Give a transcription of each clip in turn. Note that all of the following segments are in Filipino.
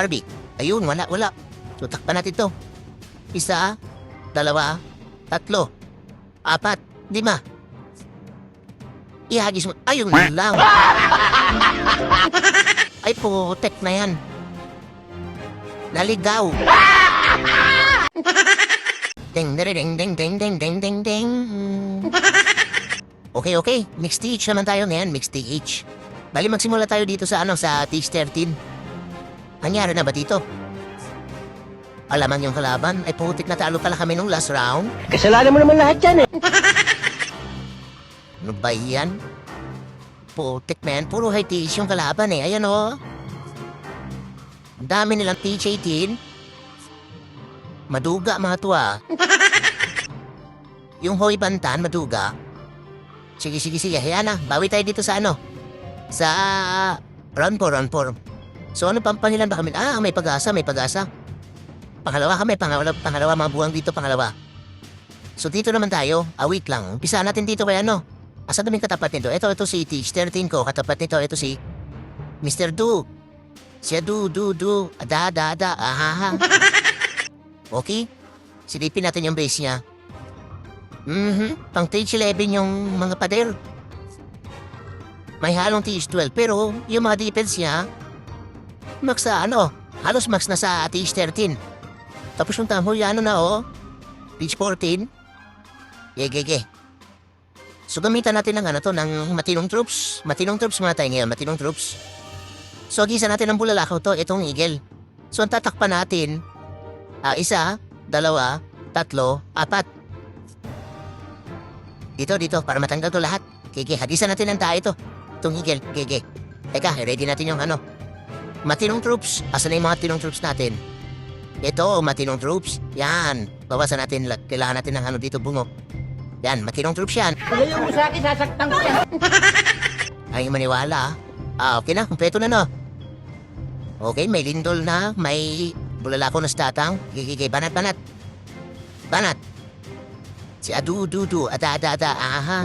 Barbie. Ayun, wala. So, takpan natin to. 1, 2, 3, 4, 5. Ihagis mo. Ayun lang. Ay, putek na yan. Naligaw. Ding, ding, ding, ding, ding, ding, ding, ding. Okay. Mixed TH naman tayo ngayon. Mixed TH. Bali, magsimula tayo dito sa sa TH13. Nangyari na ba dito? Alaman yung kalaban, ay putik na talo pala kami nung last round. Kasalanan mo naman lahat yan eh. Ano ba yan? Putik man, puro high TH yung kalaban eh. Ayan o. Ang dami nilang TH18. Maduga mga tuwa. Yung Hoy Bantan, maduga. Sige. Ayan na, bawi tayo dito sa Sa round 4. So ano pampanilan ba kami? May pag-asa. Pangalawa kami, pangalawa mga buwang dito, pangalawa. So dito naman tayo, wait lang. Umpisa natin dito kaya Asa daming katapat nito? Ito si TH13 ko, katapat nito, ito si Mr. Du. Siya Du. Ada. Ahaha. Okay? Silipin natin yung base niya. Pang TH11 yung mga pader. May halong TH12, pero yung mga defense niya, max sa halos max na sa TH13. Tapos yung tamho yan TH14. Ge. So gamitan natin ng matinong troops. Matinong troops muna tayo ngayon, matinong troops. So gisa natin ng bulalakaw to, itong eagle. So ang tatakpan natin, 1, 2, 3, 4. Dito, para matanggal to lahat. Ge, hadisan natin ng tayo ito. Itong eagle, ge. Teka, ready natin yung matinong troops. Asan na yung mga tinong troops natin? Ito, matinong troops. Yan. Bawasan natin, kailangan natin ng dito, bungo. Yan, matinong troops yan. Ilayo mo sa akin, sasaktan ko yan. Ay, maniwala. Okay na, kompleto na Okay, may lindol na, may bulalako na statang. Gigigay, banat. Banat. Si Adu, ada. Aha.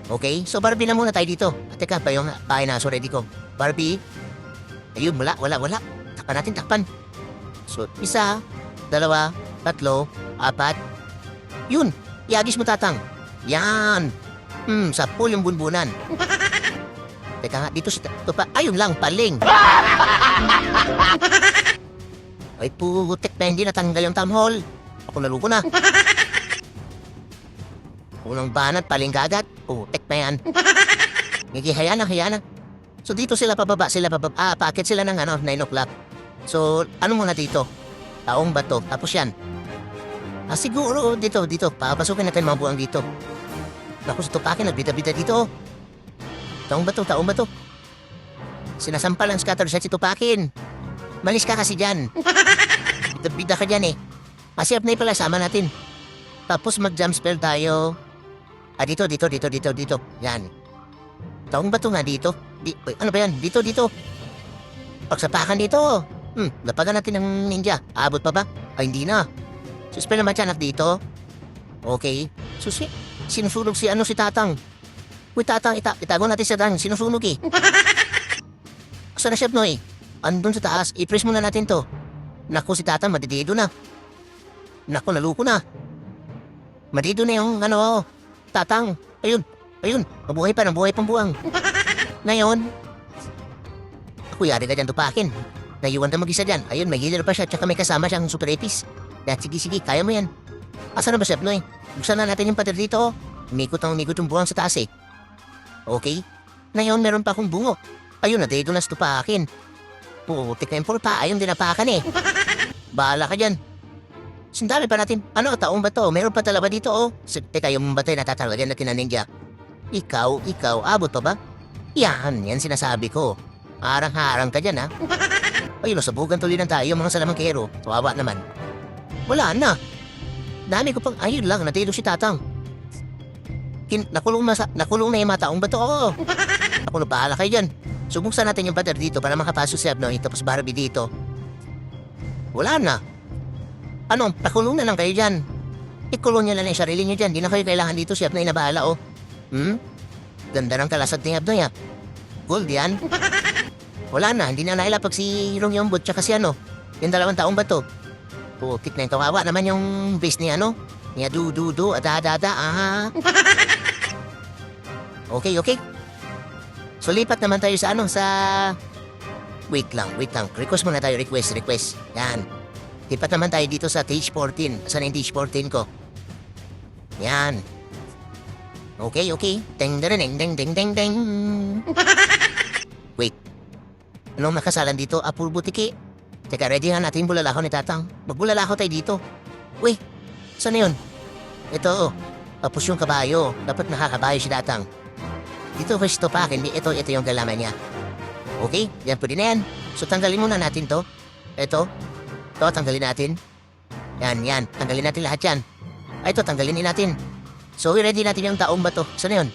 Okay, so Barbie na muna tayo dito. Teka, pa yung na, so ready ko. Barbie. Ayun, wala. Takpan. So, 1, 2, 3, 4. Yun, iagis mo tatang. Yan. Sa pool yung bunbunan. Teka nga, dito pa. Ayun lang, paling. Ay, putik na hindi natanggal yung tamhol. Ako naluko na. Unang banat, paling kagat. Putik na yan. Hayana. So dito sila pababa. Paakit sila ng 9 o'clock. So, muna dito? Taong bato. Tapos yan. Siguro dito. Papasukin natin mga buwang dito. Naku, sa tupakin, nagbida-bida dito. Taong bato. Sinasampal ang scatter set si tupakin. Malis ka kasi dyan. Bida ka dyan eh. Masiyap na pala, sama natin. Tapos mag-jump spell tayo. Dito. Yan. Taong bato nga dito. Ano ba yan? Dito. Pagsapakan dito. Lapagan natin ng ninja. Abot pa ba? Ay, hindi na. Suspel naman siya dito. Okay. Susi, sinusunog si tatang. Uy, tatang, itago natin sa tatang. Sinusunog eh. Saan na siya, Noy? Andun sa taas. I-press muna natin to. Naku, si tatang, madidido na. Naku, naluko na. Madido na yung tatang. Ayun. Mabuhay pang buwang. Ngayon, ako yari ka dyan tupakin. Naiwan na mag-isa dyan. Ayun, may healer pa siya, tsaka may kasama siyang super epis. Dahil sige, kaya mo yan. Asa na ba, Chef Noy? Buksan na natin yung pader dito. Umikot yung buwang sa taas eh. Okay. Ngayon, meron pa akong bungo. Ayun, dito na sa tupakin. Putik na yung pulpa. Ayun, dinapakan eh. Bahala ka dyan. Sundali pa natin. Taong ba to? Meron pa talaga dito Teka, yung batay natatalagan natin na ninja. Ikaw, abot pa ba? Yan sinasabi ko. Harang-harang ka dyan, ha? Ayun, sabugan tuloy ng tayo, mga salamangkero. Kawawa naman. Wala na. Dami ko pang, ayun lang, natilo si tatang. Nakulong na yung mga taong bato. Ako na bahala kayo dyan. Subuksan natin yung pader dito para makapasok si Abnoy, tapos Barbie dito. Wala na. Pakulong na lang kayo dyan. Ikulong niya lang yung sarili niyo dyan. Di na kayo kailangan dito, si Abnoy na bahala, Ganda ng kalasad ni Abnoy, Gold yan. Wala na, hindi na nailapag si Hirong Yombot tsaka si ano, yung 2 taong ba to? Putik na yung kawawa naman yung base ni ano, ni Adu-du-du, ada-ada-ada, Okay, okay. So lipat naman tayo sa ano, sa... Wait lang. Request muna tayo, request. Yan. Lipat naman tayo dito sa stage 14. Saan yung stage 14 ko? Yan. Okay. Ding, ding, ding. Wait. Anong nakasalan dito? Apul butiki. Teka, ready nga natin bulalakaw ni Tatang. Magbulalakaw tayo dito. Wait, saan na yun? Ito, tapos yung kabayo. Dapat nakakabayo si Tatang. Dito pwesto pa, hindi ito yung galaman niya. Okay, yan pwede na yan. So tanggalin muna natin to. Ito, tanggalin natin. Yan, tanggalin natin lahat yan. Ito, tanggalin din natin. So ready natin yung taong bato. Saan na yun?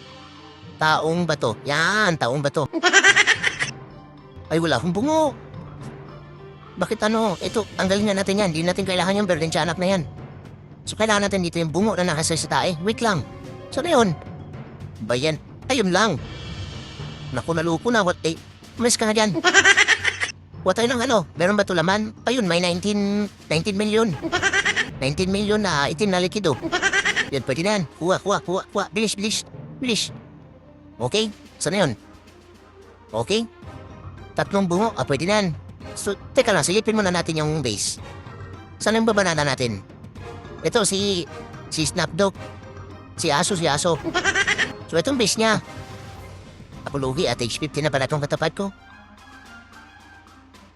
Taong bato. Yan, taong bato. Ay, wala akong bungo. Bakit ano? Ito, tanggalin na natin yan. Hindi natin kailangan yung berdensianak na yan. So kailangan natin dito yung bungo na nakasay sa tae. Wait lang. Saan na yun? Bayan. Ayun lang. Naku, nalupo na. Umalis ka nga dyan. Huwag tayo ng ano. Meron ba ito laman? Ayun, may 19 million. 19 million na itim na likido. Yan, pwede na yan. Kuha. Bilis. Okay? Saan na yun? Okay? 3 bungo. Pwede na yan. So, teka lang. Silipin muna natin yung base. Saan yung babanana natin? Ito, si Snapdog. Si Aso. So, itong base niya. Ako lugi at age 50 na pala itong katapat ko.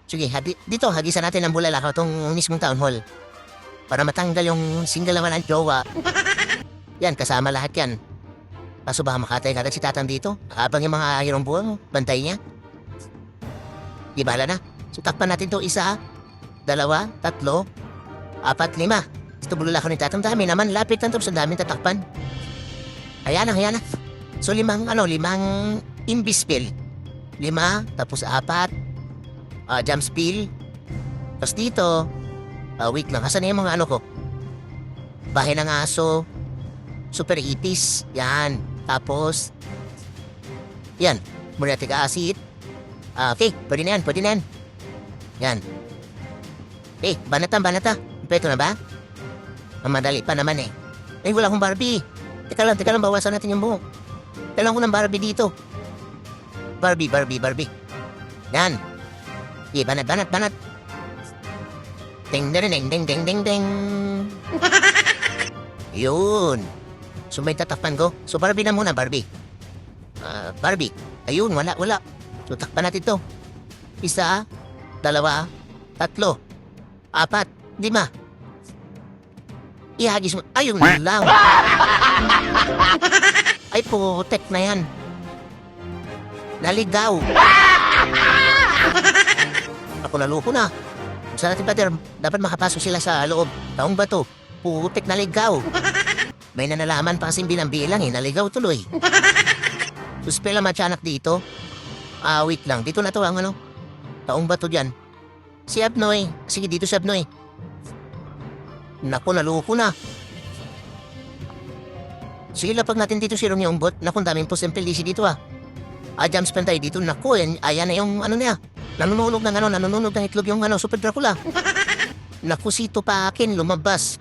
Sige, dito, hagisan natin ang bulalakaw itong mismong town hall. Para matanggal yung single naman ang jowa. Yan, kasama lahat yan. Kaso baka makatay kagad si Tatang dito. Habang yung mga hirong buwan, bantay niya. Di bala na. So, takpan natin to 1, 2, 3, 4, 5. Ito bulalakaw ni Tatang. Dami naman, lapit lang to sa daming tatakpan. Ayan na. So, 5 imbis spill. 5, tapos 4. Jump spill. Tapos dito, wait lang, asan na yung mga ano ko? Bahay ng aso. Super ipis. Yan. Tapos, yan. Muriatic acid. Okay, pwede na yan. Yan. Okay, banata. Peto na ba? Madali pa naman eh. Ay, wala akong Barbie. Teka lang, bawasan natin yung buhok. Kailangan ko ng Barbie dito. Barbie. Yan. Banat. Ding. Yun. So may tatakpan ko. So Barbie na muna, Barbie. Barbie. Ayun, wala. So takpan natin to. 1, 2, 3, 4, 5. Ihagis mo. Ayun lang. Ay, putek na yan. Naligaw. Ako naluko na. Saan natin, Pater? Dapat makapasok sila sa loob. Taong bato. Putek, naligaw. May nanalaman pa kasing bilang-bilang eh. Naligaw tuloy. Suspela matyanak dito. Wait lang. Dito na to ang ano. Taong bato dyan. Si Abnoy. Sige, dito si Abnoy. Naku, naluko na. Sige, lapag natin dito si Rong yung bot. Naku, daming posibility dito jump spend tayo dito. Naku, ayan na yung ano niya. Nanununog ng itlog yung Super Dracula. Naku, si Tupakin, lumabas.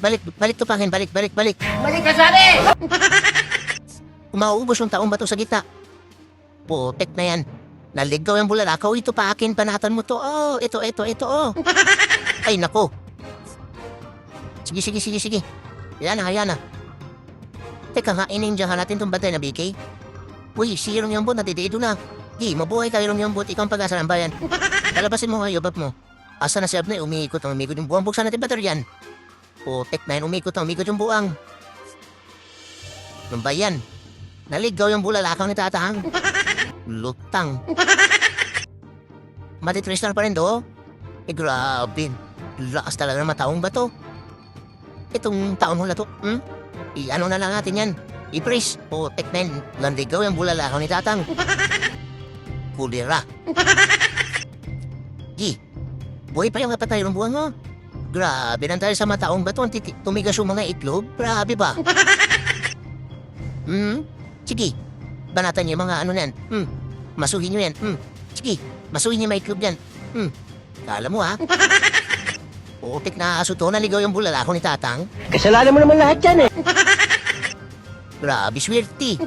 Balik Tupakin, balik. Balik ka sabi! Mauubos yung taong bato sa gitna. Putek na yan. Naligaw yung bulalakaw. Ito Tupakin, panatan mo to. Ito. Ay, naku. Sige. Yan na. Teka nga, inindihan natin itong bantay na BK. Uy, si Rong yung bot, natitido na. Di, mabuhay tayo Rong yung bot, ikaw ang pag-asa ng bayan. Kalabasin mo kayo, bab mo. Asa na si Abnoy, umiikot yung buwang. Buksan natin bater yan. Putek na yan, umikot yung buwang. Nung bayan, naligaw yung bulalakaw ni Tatang. Lutang. Matitristar pa rin do. Grabe. Lakas talaga ng mataong ba to? Itong taon hula to, ano na lang natin yan. I-praise. Putek na yan. Landigaw yung bulalakaw ni Tatang. Kulira. Buhay pa yung kapatay ng buwan mo. Grabe nang tayo sa mataong ba to? Tumigas yung mga itlog? Grabe ba? Sige. Banatan niyo yung mga ano na yan. Masuhin niyo yan. Sige, masuhin niya may itlog yan. Kala mo ha? Putik na aso to, naligaw yung bulalako ni Tatang. Kasalanan mo naman lahat yan eh. Grabe, swerte.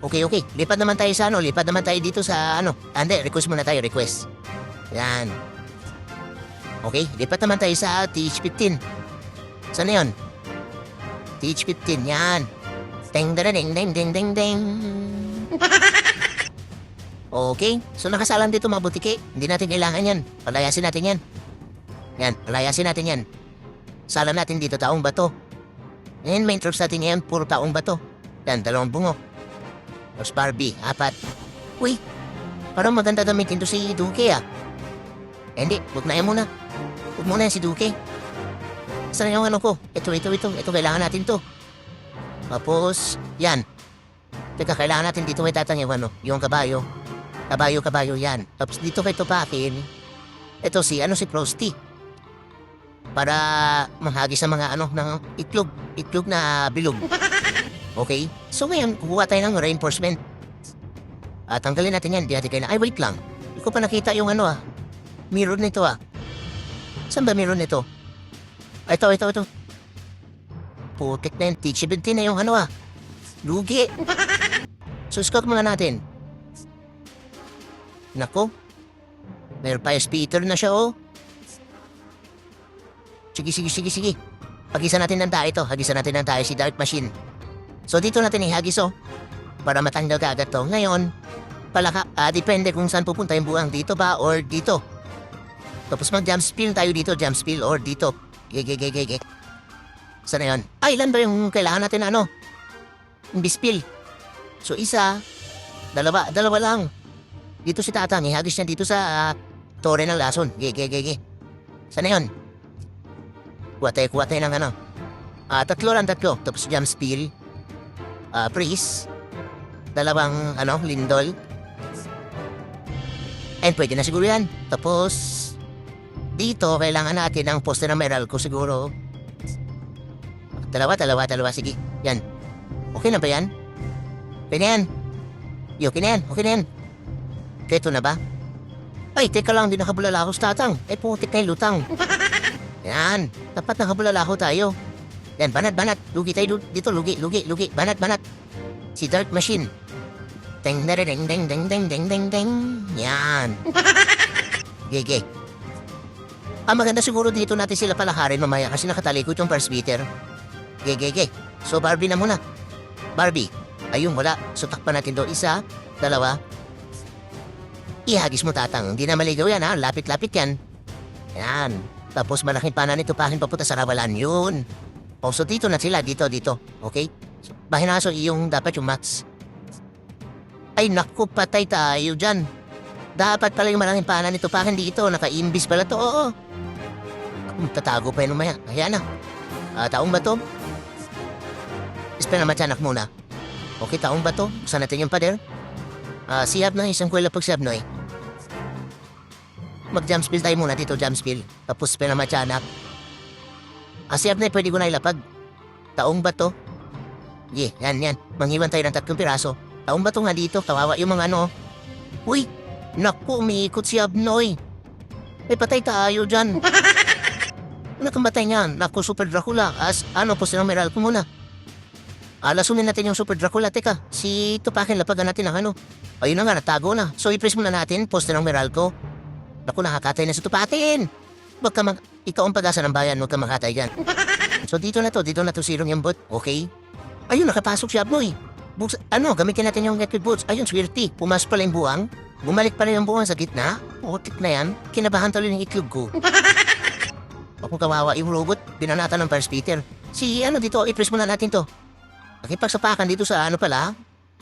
Okay. Lipat naman tayo sa lipat naman tayo dito sa Hindi, request muna tayo, request. Yan. Okay, lipat naman tayo sa TH15. Saan na yun? TH15, yan. Ding, ding, ding, ding, ding, ding. Okay, so nakasalang dito mga butiki. Hindi natin kailangan yan. Palayasin natin yan. Yan, palayasin natin yan. Sala natin dito, taong bato. Ngayon, main troops natin yan, puro taong bato. Yan, 2 bungo. Tapos Barbie, 4. Uy, parang maganda gamitin to si Duque ah. Hindi, huwag na yan muna. Huwag muna yan si Duque. Saan yung ko? Ito, kailangan natin to. Tapos, yan. Teka, kailangan natin dito may tatang yung kabayo. Kabayo, yan. Tapos dito kay Tupakin, ito si Frosty. Para mahagi sa mga ng itlog na bilog. Okay? So ngayon, kukuha tayo ng reinforcement. At tanggalin natin yan, di natin kailangan. Ay, wait lang. Hindi ko pa nakita yung mirror nito ah. Saan ba mirror nito? Ito. Putik na yun. TH17 na yung Lugi. So, scout muna natin. Nako. May Pius Peter na siya, oh. Sige. Hagisan natin ng tayo ito. Hagisan natin ng tayo si Dark Machine. So, dito natin ihagis, oh. Para matanggal ka agad to. Ngayon, depende kung saan pupunta yung buwang. Dito ba or dito. Tapos mag-jump spill tayo dito. Jump spill or dito. Gege. Saan na yun? Ilan ba yung kailangan natin Bispill. So, 1, 2 lang. Dito si Tatang, ihagis niya dito sa Torre ng Lason. Gege. Saan na yun? Kuha tayo ng 3 lang. Tapos jump spill. Priest. 2 lindol. And pwede na siguro yan. Tapos, dito, kailangan natin ng poste ng Meralco siguro. 2. Sige, yan. Okay na ba yan? Pwede yan. Okay na yan. Ito na ba? Ay, teka lang, di nakabulala ako sa Tatang. Putik na yung lutang. Yan, dapat nakabulala ako tayo. Yan, banat. Lugi tayo dito, lugi. Banat. Si Dark Machine. Ding. Yan. Gege. Maganda siguro dito natin sila palakarin mamaya kasi nakatalikod yung first beater. Gege. So, Barbie na muna. Barbie. Ayun, wala. So, takpan natin doon. 1, 2. Ihagis mo, Tatang. Hindi na maligaw yan, ha? Lapit-lapit yan. Yan. Tapos malaking pana nito pahin papunta sa Rawalan. Yun. So, dito na sila. Dito. Okay? So, bahinaso yung dapat yung max. Ay, naku, patay tayo dyan. Dapat pala yung malaking pana nito pahin dito. Naka-imbis pala to. Oo. Tatago pa yun umaya. Ayan na. Taong ba to? Espera matyanak muna. Okay, taong ba to? Saan natin yung pader? Siyab na isang kwela pag siyab na eh. Mag-jump spill tayo muna dito, jump spill. Tapos espera matyanak. Siyab na pwede ko na ilapag. Taong ba to? Yan. Manghiwan tayo ng 3 piraso. Taong ba to nga dito? Kawawa yung mga Uy! Naku, umiikot si Abnoy. May patay tayo dyan. Nakamatay niyan. Naku, Super Dracula. Po silang Meralco muna. Lasunin natin yung Super Dracula. Teka, si Tupakin lapagan natin ang Ayun na nga, natago na. So, i-press muna natin, poste ng Meralco. Naku, nakakatay na si Tupakin. Ikaw ang pag-asa ng bayan, huwag ka makatay dyan. So, dito na to sirong yung bot. Okay? Ayun, nakapasok si Abnoy. Gamitin natin yung electric boots. Ayun, swerte. Pumasok pala yung buwang. Bumalik pala yung buwang sa gitna. Putik na yan. Kinabahan talo yung itlog ko. Kung kawawa yung robot, binanatan ng first Peter. Dito, i-press muna natin to. Nakipagsapakan dito sa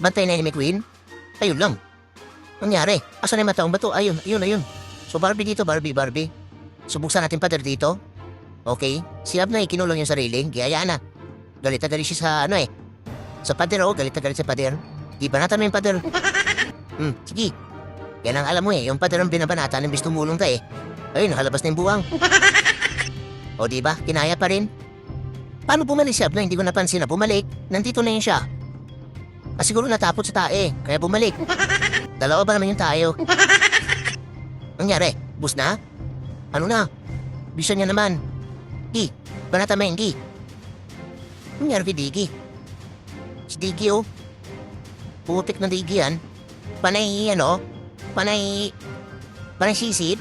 bantay na enemy queen. Ayun lang. Nangyari. Asan na yung mataong bato? Ayun. So Barbie dito, Barbie. Subuksan natin pader dito. Okay. Si Abnoy kinulong yung sarili. Gaya na. Galit siya sa sa pader, galit sa pader. Di banatan mo yung pader. Sige. Yan ang alam mo yung pader ang binabanatan ng bis tumulong ta Ayun, nakalabas na yung buwang. O diba, kinaya pa rin. Paano bumalik si Abnoy? Hindi ko napansin na bumalik. Nandito na yun siya. Siguro natapot sa tae, kaya bumalik. Dalawa ba naman yung tayo? Nangyari? Bus na? Ano na? Bisa niya naman. Gi, banata mo yung Gi. Nangyari kay Digi? Si Digi oh. Putik na Digi yan. Panay sisid.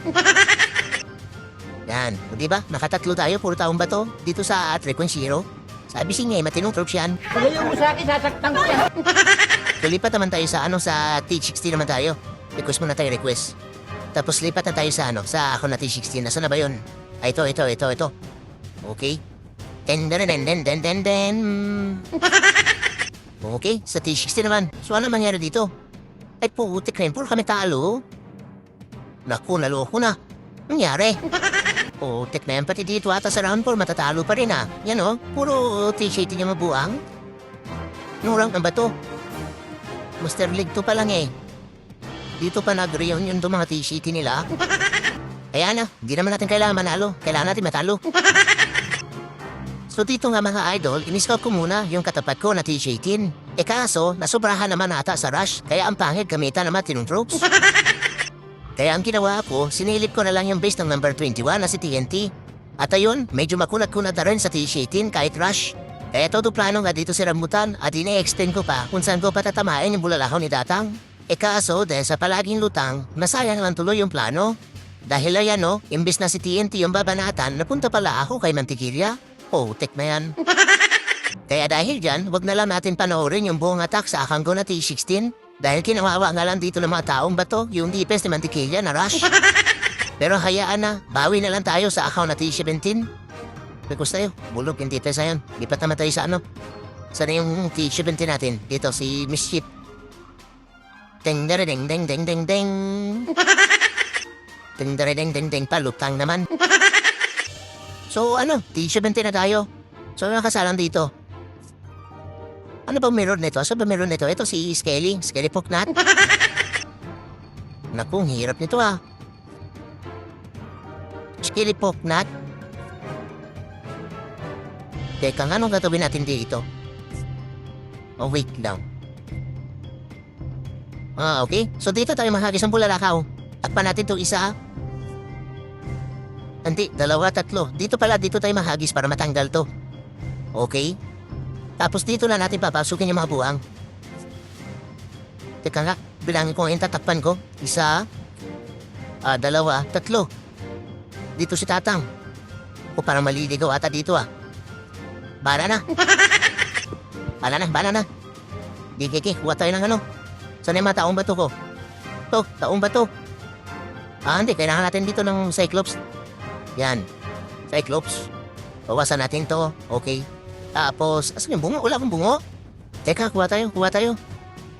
Yan, o diba? Nakatatlo tayo, puro taong bato. Dito sa Frequency Zero. Sabi si Ngay, matinong troops yan. Pagayo mo sa akin, sasaktan ko yan. So lipat naman tayo sa T60 naman tayo. Request muna tayo, request. Tapos lipat na tayo sa ako na T60. Nasaan na ba yun? Ay, ito. Okay. Den. Okay, sa T60 naman. So ano mangyari dito? Ay, putik rin. Puro kami talo. Naku, naloko na. Nangyari? Putik na yan. Pati dito ata sa round 4, matatalo pa rin Yan puro T-shirt niya mabuang. Nurang na ba to? Master League 2 pa lang Dito pa nag-reunion yung mga T-shirt nila. Kaya hindi naman natin kailangan manalo. Kailangan natin matalo. So dito nga mga idol, in-scout ko muna yung katapat ko na T-shirt. Kaso, nasobrahan naman ata sa rush. Kaya ang pangit gamitan naman tinong troops. Kaya ang ginawa ko, sinilip ko na lang yung base ng number 21 na si TNT. At ayun, medyo makunat-kunat na rin sa T-shirt kahit rush. Kaya todo plano nga dito si Rambutan at ine-extend ko pa kung saan ko patatamain yung bulalakaw ni Datang. Kaso, dahil sa palaging lutang, nasayang lang tuloy yung plano. Dahil ayan imbis na si TNT yung babanatan, napunta pala ako kay Mantikilya. Tek na yan. Kaya dahil dyan, wag na lang natin panoorin yung buong attack sa akanggo na T16. Dahil kinawawa nga lang dito ng mga taong bato, yung defense ni Mantikilya na rush. Pero hayaan na, bawi na lang tayo sa account na T17. Request tayo, bulog yung defense na yun. Lipat naman tayo sa Sana yung T17 natin? Dito, si Mischief. Ding. Ding, palutang naman. So T17 na tayo. So nakasalang dito. Ano ba meron nito? Asa ba meron nito? Ito si Skelly Poknat. Naku, hirap nito Skelly Poknat. Teka nga, anong gagawin natin dito? Wait lang. Okay. So dito tayo mahagis ang bulalakaw. Takpan natin itong isa. Hindi, 2, 3. Dito tayo mahagis para matanggal to. Okay? Tapos dito na natin papasukin yung mga buwang. Teka nga, bilangin ko ngayon tatakpan ko. 1, 2, 3. Dito si Tatang. Parang maliligaw ata dito Bala na. Bala na. Gigi, kuha tayo ng Saan yung mga taong bato ko? Taong bato. Hindi, kailangan natin dito ng Cyclops. Yan. Cyclops. Bawasan natin to. Okay. Tapos, asan yung bungo? Wala akong bungo. Teka, kuha tayo.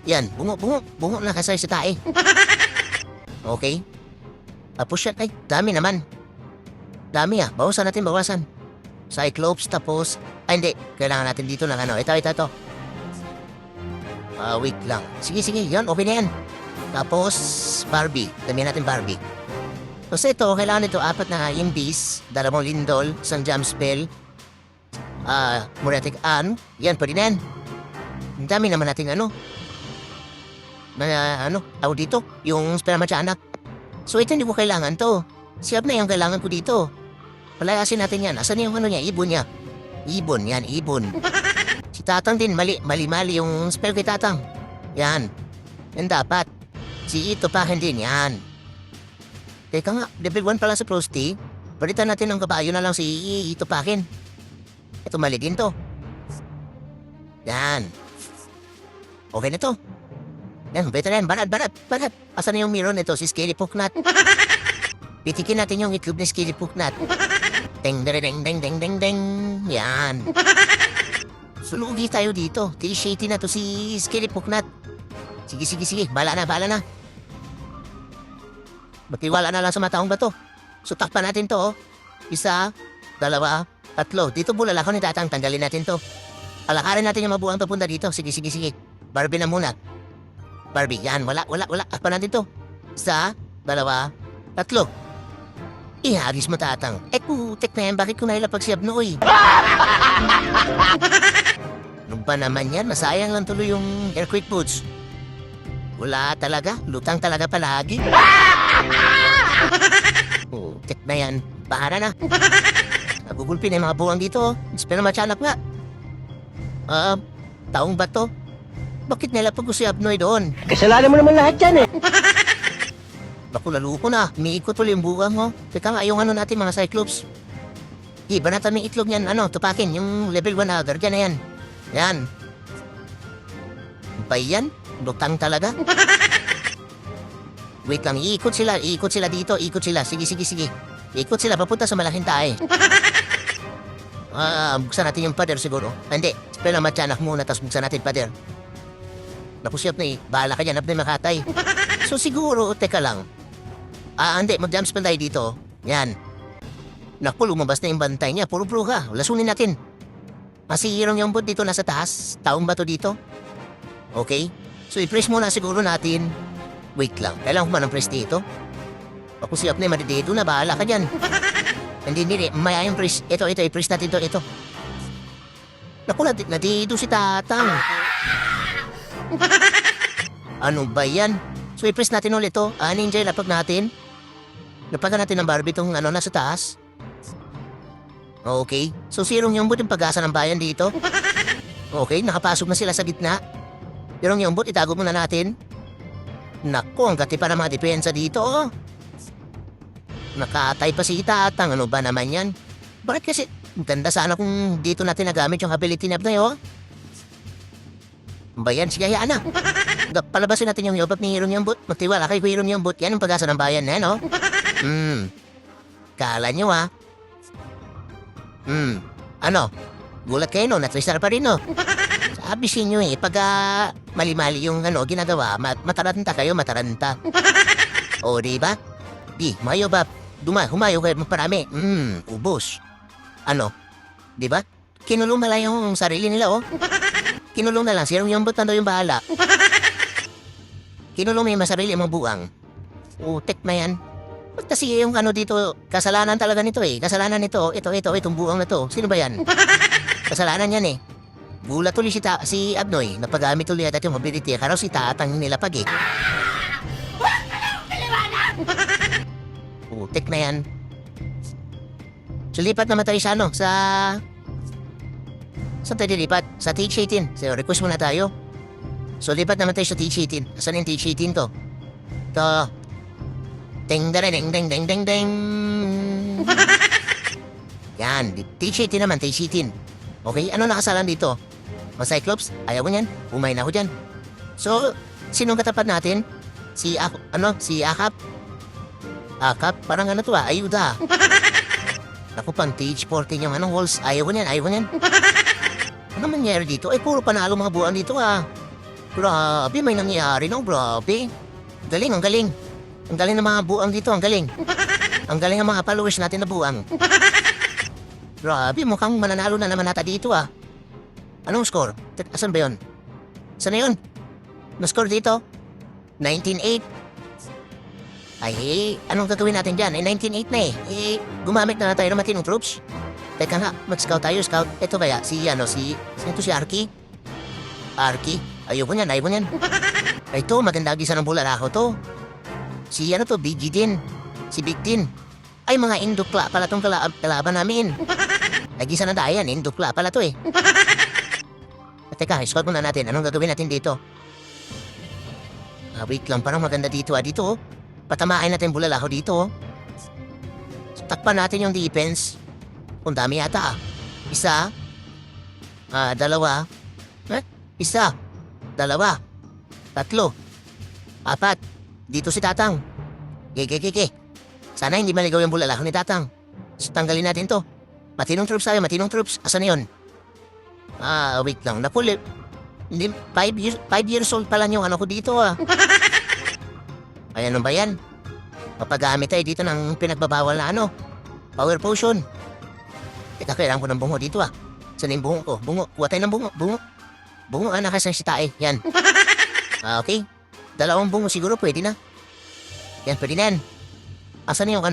Yan, bungo na kasay sa tae. Okay. Tapos yan, ay, dami naman. Dami bawasan natin. Cyclops, tapos, hindi, kailangan natin dito ng ito. Wait lang. Sige, yan, okay na yan. Tapos, Barbie. Damihan natin Barbie. Tapos ito, kailangan ito 4 na Imbis, 2 Lindol, 1 Jam Spell, Moretic Ann. Yan, pwede na yan. Ang dami naman natin dito, yung Spermatianak. So ito hindi ko kailangan to. Siyap na yung kailangan ko dito. Palayasin natin yan. Asan yung ibon niya? Ibon. Si Tatang din, mali yung spell kay Tatang. Yan. Yan dapat. Si Ito pa hindi yan. Teka nga, level 1 pala sa Frosty. Palitan natin ng kabayo na lang si Ito Pakin. Ito mali din to. Yan. Okay na to. Yan, better yan. Banat. Asan na yung mirror nito? Si Skelly Poknat. Pitikin natin yung itlog ni Skelly Poknat. Ding. Yan. Sulugi tayo dito. T-shady na to si Skelly Poknat. Sige. Bala na. Magtiwala na lang sa mataong bato. So takpan natin to 1, 2, 3. Dito bulalakaw ni Tatang. Tanggalin natin to. Palakarin natin yung mabuang papunta dito. Sige. Barbie na muna. Barbie, yan. Wala. Takpan natin to. 1, 2, 3. Ihagis mo Tatang. Putek na yan. Bakit ko nailapag si Abnoy? Ano ba naman yan? Masayang lang tuloy yung earthquake boots. Wala talaga. Lutang talaga palagi. Tek na yan. Bahara na. Nagugulpi na yung mga buwang dito. Espera matyanak nga. Taong ba to? Bakit nilapag ko si Abnoy doon? Kasalanan mo naman lahat yan eh. Baku lalo ko na. Umiikot ulit yung buwang mo. Teka nga, yung ano natin mga Cyclops. Iba na taming itlog yan. Tupakin. Yung level 1 agar. Diyan na yan. Yan. Ba yan? Lutang talaga. Wait lang. Iikot sila. Iikot sila dito. Ikot sila. Sige. Ikot sila. Papunta sa malaking tae. Buksan natin yung pader siguro. Hindi. Spell na matyanak muna. Tapos buksan natin pader. Naku si Apnoy. Bahala ka dyan. Apnoy makatay. So siguro. Teka lang. Hindi. Mag-jump spell tayo dito. Yan. Naku, lumabas na yung bantay niya. Puro bruha. Lasunin natin. Masihirong yung bot dito nasa taas. Taong ba to dito? Okay. So i-press muna siguro natin. Wait lang. Kailangan ko ba ng press dito? Ako si Apnoy madidito na. Bahala ka dyan. Hindi. Maya yung press. Ito. I-press natin to. Ito. Naku, nadito si Tatang. Ano ba yan? So i-press natin ulit to. Ninja, lapag natin. Lapagan natin ng Barbie itong nasa taas. Okay. So sirong yung bot yung pag-asa ng bayan dito. Okay, nakapasok na sila sa gitna. Sirong yung bot, itago muna natin. Naku, ang gati pa ng mga depensa dito. Nakatay pa si Tatang. Ano ba naman yan? Bakit kasi, ganda sana kung dito natin nagamit yung ability na yun. Bayan, sige, hayaan na. Palabasin natin yung yobab ni Hirong Yambut. Magtiwala kay Hirong Yambut. Yan ang pag-asa ng bayan na, no? Kala nyo, ha? Ano? Gulat kayo, no? Natristar pa rin, no? Sabi sa inyo, pag mali-mali yung ginagawa, mataranta kayo, mataranta. O, diba? Mga yobab. Humayo kayo magparami. Ubos. Ano? Diba? Kinulong na lang yung sarili nila, oh. Kinulong na lang. Sirong yung butando yung bahala. Kinulong may masarili mga buwang. Utek na yan. Ba't kasi yung dito, kasalanan talaga nito eh. Kasalanan nito, itong buwang na to. Sino ba yan? Kasalanan yan eh. Gulat ulit si Abnoy. Napagamit ulit at yung mobility. Karaw si Tatang nilapag eh. Utek na yan. So lipat naman tayo sa saan tayo dilipat? Sa TH18. So, request muna tayo. So, lipat naman tayo sa TH18. Saan yung TH18 to? Ito. Ding, ding, ding, ding, ding, ding. Yan. TH18 naman, TH18. Okay, ano nakasalan dito? Mga Cyclops? Ayaw ko yan. Umay na ako dyan. So, sinong katapat natin? Si Akap? Akap? Parang to ayuda. Naku, pang TH14 yung walls. Ayaw ko yan. Ano mangyari dito? Puro panalo mga buwan dito, Grabe, may nangyari, no? Grabe. Galing, ang galing. Ang galing ng mga buwang dito, ang galing. Ang galing ng mga followers natin na buwang. Grabe, mukhang mananalo na naman nata dito, Anong score? Asan ba yun? Saan na yun? Na-score dito? 19-8. Ay, anong gagawin natin dyan? 19-8 na eh. Gumamit na tayo ng matinong troops. Teka nga, mag-scout tayo, scout. Ito kaya, si Arky? Arky? Ayaw mo yan. Ay, ito, maganda gisa ng bulalako to. Si BG din. Si Big din. Ay, mga Indukla pala tong kalaban namin. Ay, gisa na dayan, Indukla pala to eh. Teka, scout muna natin. Anong gagawin natin dito? Wait lang, parang maganda dito, Dito, patamain natin bulalako dito, Takpan natin yung defense. Kung dami yata, Isa. Dalawa. Isa. Dalawa. Tatlo. Apat. Dito si Tatang. Keke. Sana hindi maligaw yung bulalako ni Tatang. So, tanggalin natin to. Matinong troops. Asan na yun? Wait lang. Napuli. 5 years old pa lang yung ko dito, Ay, ano ba yan? Mapagamit tayo dito ng pinagbabawal na power potion. Teka, kailangan ko ng bungo dito, Saan yung bungo ko? Bungo. Kuha tayo ng bungo. Bungo, nakasang si tae. Yan. Okay. 2 bungo siguro pwede na. Yan, pwede na yan. Asan yung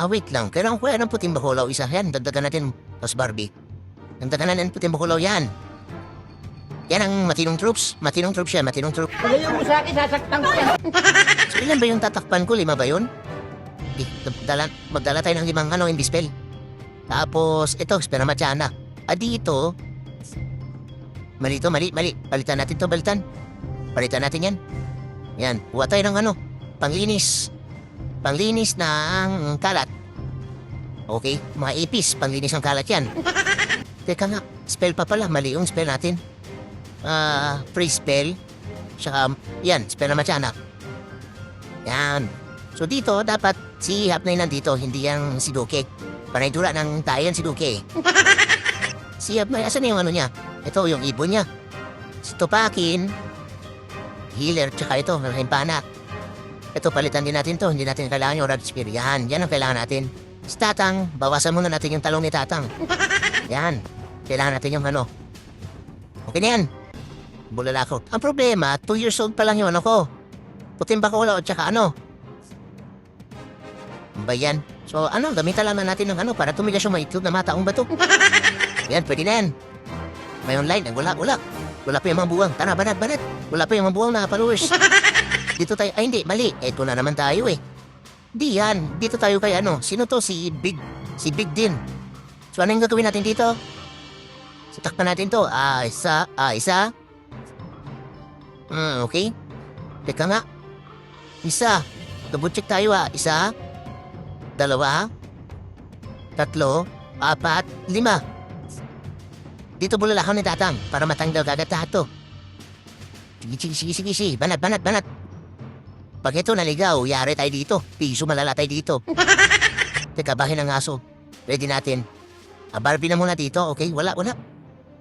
wait lang. Kailangan ko ng puting bakulaw isa. Yan, dagdagan natin. Tapos Barbie. Dagdagan natin puting bakulaw yan. Yan ang matinong troops. Matinong troops siya, matinong troops. Ilayo mo sa akin, sasaktan ko yan. So, ilan ba yung tatakpan ko? 5 ba yun? Magdala tayo ng 5 Invispell. Tapos, ito, Spera Machana. Dito, mali. Palitan natin to, Palitan natin yan. Yan, kuha tayo ng panglinis. Panglinis ng kalat. Okay, mga ipis, panglinis ng kalat yan. Teka nga, spell pa pala, mali yung spell natin. Free spell. Tsaka, yan, Spera Machana. Yan. So dito, dapat si Hapnay nandito, hindi yung si Duke. Panaydura ng tayan si Duke. Si Hapnay, asan yung niya? Ito, yung ibon niya. Si Tupakin, healer, tsaka ito, himpana. Ito, palitan din natin to. Hindi natin kailangan yung Rod Spear. Yan ang kailangan natin. Si Tatang, bawasan muna natin yung talong ni Tatang. Yan. Kailangan natin yung Okay na yan. Bulalakot. Ang problema, 2 years old pa lang yung ko. Puting bakula o tsaka ba yan? So gamitan lang natin ng para tumigas yung maitlog na mataong bato. Yan, pwede na yan. May online, wala. Wala pa yung mga buwang. Tara, banat. Wala pa yung mga buwang na followers. Dito tayo, ay hindi, mali. Ito na naman tayo eh. Di yan, dito tayo kay sino to? Si Big din. So ano yung gagawin natin dito? So takpan natin to. Isa. Okay. Teka nga. Isa. Double check tayo Isa. 2. 3. 4. 5. Dito bulalakaw ni Tatang para matanggal kagad lahat to. Sige. Banat. Pag ito naligaw, yari tayo dito. Piso malala tayo dito. Teka, bahin ang aso. Ready natin. Barbie na muna dito, okay? Wala.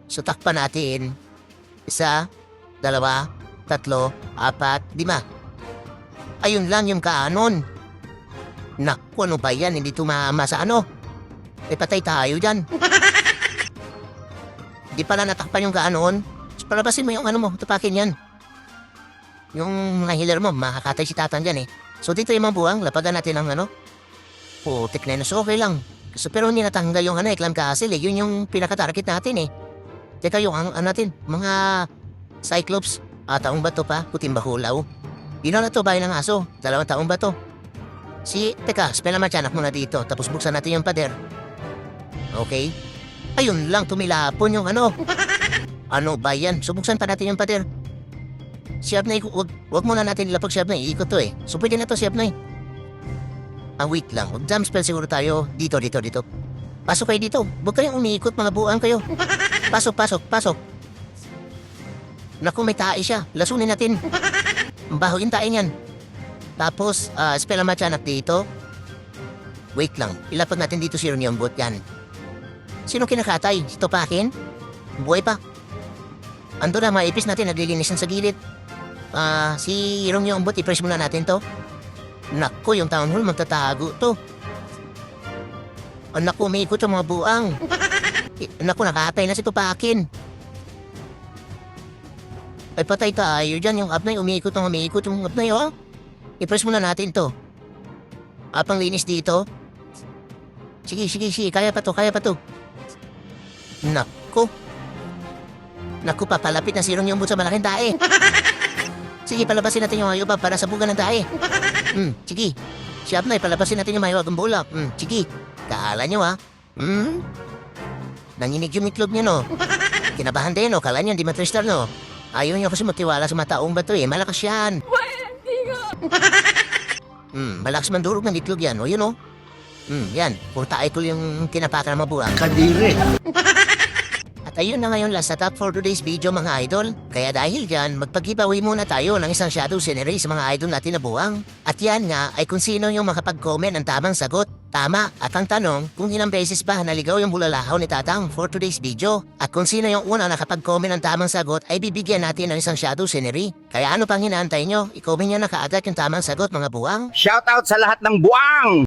So takpan natin. 1, 2, 3, 4, 5. Ayun lang yung kaanon. Naku, ano ba yan? Hindi tumama sa patay tayo dyan. Di pala natakpan yung kaanon. So, palabasin mo yung tupakin yan. Yung mga healer mo, makakatay si Tatang dyan eh. So dito yung mga buwang, lapagan natin ang putik na yun. So okay lang. So, pero hindi natanggal yung Clam Castle eh. Yun yung pinaka-target natin eh. Teka yung natin, mga Cyclops, taong bato pa, puting bahulaw. Yun na to, bahay ng aso, 2 taong bato. Teka, Spera Machana muna dito, tapos buksan natin yung pader. Okay? Ayun lang, tumilapon yung Ano ba yan? So buksan pa natin yung pader. Si Abnay, wag muna natin ilapag si Abnay, iikot to eh. So pwede na to si Abnay. Wait lang, jump spell siguro tayo. Dito. Pasok kayo dito, huwag kayong umiikot, mga buang kayo. Pasok. Naku, may tae siya, lasunin natin. Baho yung tae niyan. Tapos, Spera Machana dito. Wait lang, ilapag natin dito si Ronyombot yan. Sino kinakatay? Si Tupakin? Buhay pa. Ando na, maipis natin, naglilinisan sa gilid. Si Ronyombot, i-press muna natin to. Naku, yung town hall, magtatago to. Naku, may ikot yung mga buang. Naku, nakatay na si Tupakin. Ay, patay tayo dyan. Yung Abnay, umiikot yung Abnay, I-press muna natin to. Panglinis dito. Sige. Kaya pa to. Naku, papalapit na si Ronyombot sa malaking tae. Sige, palabasin natin yung hayop para sabugan ng tae. Sige. Si Abnay, palabasin natin yung hayop ang bulak. Sige. Kaala nyo Nanginig yung itlog niya no. Kinabahan din no. Kala niya hindi matristar no. Ayaw niya kasi matiwala sa mataong bato eh. Malakas yan. Malakas mandurog ng itlog yan. O yun o. Yan. Puro tae ko yung kinapakan ng mabuang. Kadiri. At ayun na ngayon last setup for today's video mga idol. Kaya dahil dyan, magpag-giveaway muna tayo ng isang shadow scenery sa mga idol natin na buwang. At yan nga ay kung sino yung makapag-comment ng tamang sagot. Tama, at ang tanong kung ilang beses ba naligaw yung bulalahaw ni Tatang for today's video. At kung sino yung una nakapag-comment ng tamang sagot ay bibigyan natin ng isang shadow scenery. Kaya ano pang hinaantay nyo? I-comment nyo na kaagad yung tamang sagot mga buwang. Shoutout sa lahat ng buwang!